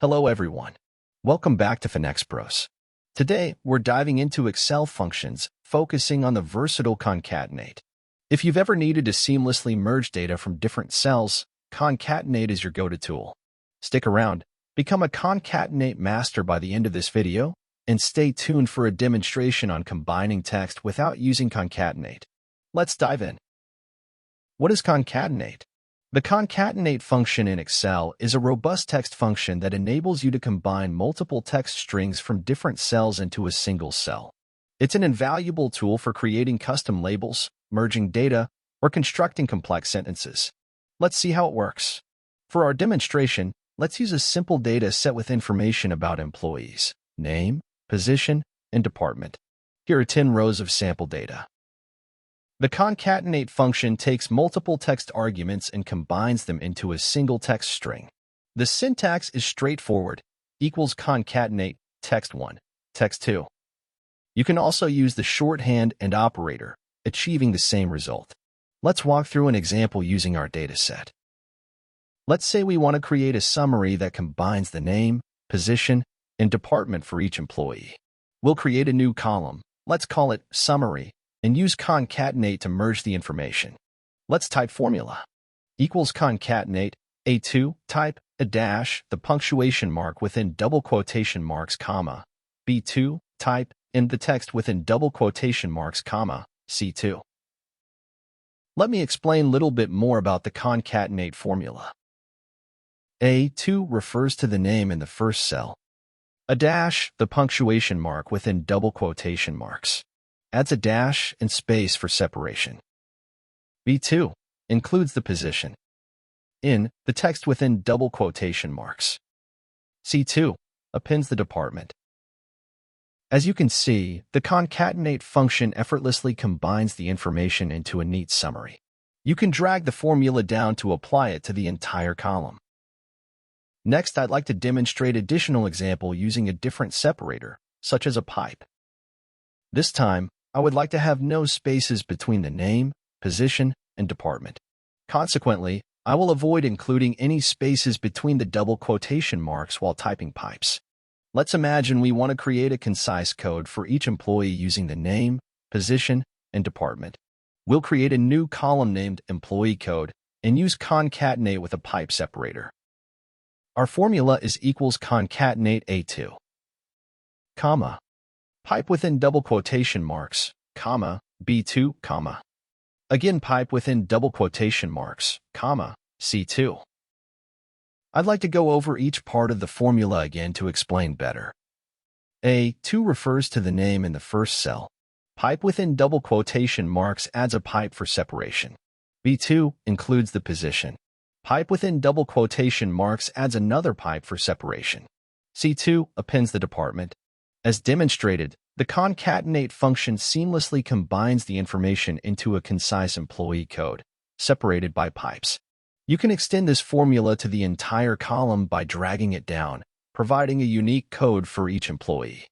Hello everyone. Welcome back to FinExPros. Today, we're diving into Excel functions, focusing on the versatile concatenate. If you've ever needed to seamlessly merge data from different cells, concatenate is your go-to tool. Stick around, become a concatenate master by the end of this video, and stay tuned for a demonstration on combining text without using concatenate. Let's dive in. What is concatenate? The concatenate function in Excel is a robust text function that enables you to combine multiple text strings from different cells into a single cell. It's an invaluable tool for creating custom labels, merging data, or constructing complex sentences. Let's see how it works. For our demonstration, let's use a simple data set with information about employees, name, position, and department. Here are 10 rows of sample data. The concatenate function takes multiple text arguments and combines them into a single text string. The syntax is straightforward, equals concatenate text1, text2. You can also use the shorthand and operator, achieving the same result. Let's walk through an example using our dataset. Let's say we want to create a summary that combines the name, position, and department for each employee. We'll create a new column, let's call it Summary, and use concatenate to merge the information. Let's type formula. Equals concatenate, A2, type, a dash, the punctuation mark within double quotation marks, comma, B2, type, in the text within double quotation marks, comma, C2. Let me explain a little bit more about the concatenate formula. A2 refers to the name in the first cell. A dash, the punctuation mark within double quotation marks, adds a dash and space for separation. B2 includes the position in the text within double quotation marks. C2 appends the department. As you can see, the concatenate function effortlessly combines the information into a neat summary. You can drag the formula down to apply it to the entire column. Next, I'd like to demonstrate an additional example using a different separator, such as a pipe. This time, I would like to have no spaces between the name, position, and department. Consequently, I will avoid including any spaces between the double quotation marks while typing pipes. Let's imagine we want to create a concise code for each employee using the name, position, and department. We'll create a new column named Employee Code and use concatenate with a pipe separator. Our formula is equals concatenate A2, comma, pipe within double quotation marks, comma, B2, comma. Again, pipe within double quotation marks, comma, C2. I'd like to go over each part of the formula again to explain better. A2 refers to the name in the first cell. Pipe within double quotation marks adds a pipe for separation. B2 includes the position. Pipe within double quotation marks adds another pipe for separation. C2 appends the department. As demonstrated, the concatenate function seamlessly combines the information into a concise employee code, separated by pipes. You can extend this formula to the entire column by dragging it down, providing a unique code for each employee.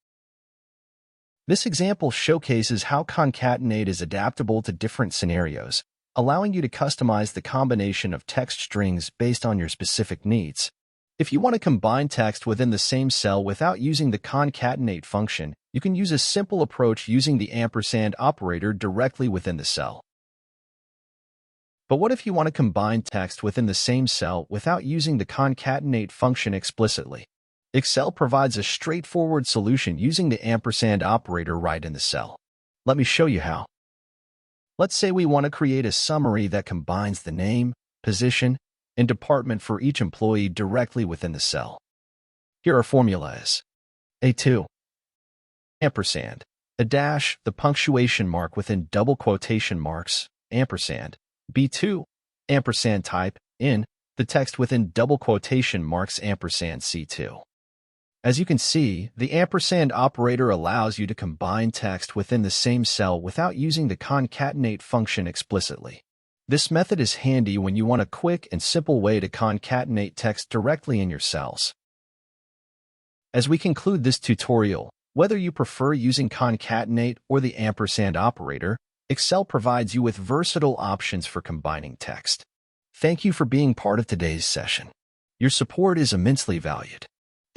This example showcases how concatenate is adaptable to different scenarios, allowing you to customize the combination of text strings based on your specific needs. If you want to combine text within the same cell without using the concatenate function, you can use a simple approach using the ampersand operator directly within the cell. But what if you want to combine text within the same cell without using the concatenate function explicitly? Excel provides a straightforward solution using the ampersand operator right in the cell. Let me show you how. Let's say we want to create a summary that combines the name, position, and department for each employee directly within the cell. Here our formula is A2, ampersand, a dash, the punctuation mark within double quotation marks, ampersand, B2, ampersand type, in, the text within double quotation marks, ampersand C2. As you can see, the ampersand operator allows you to combine text within the same cell without using the concatenate function explicitly. This method is handy when you want a quick and simple way to concatenate text directly in your cells. As we conclude this tutorial, whether you prefer using concatenate or the ampersand operator, Excel provides you with versatile options for combining text. Thank you for being part of today's session. Your support is immensely valued.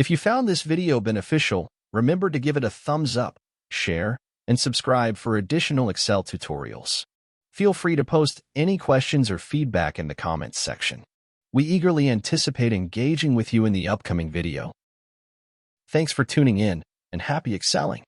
If you found this video beneficial, remember to give it a thumbs up, share, and subscribe for additional Excel tutorials. Feel free to post any questions or feedback in the comments section. We eagerly anticipate engaging with you in the upcoming video. Thanks for tuning in, and happy excelling!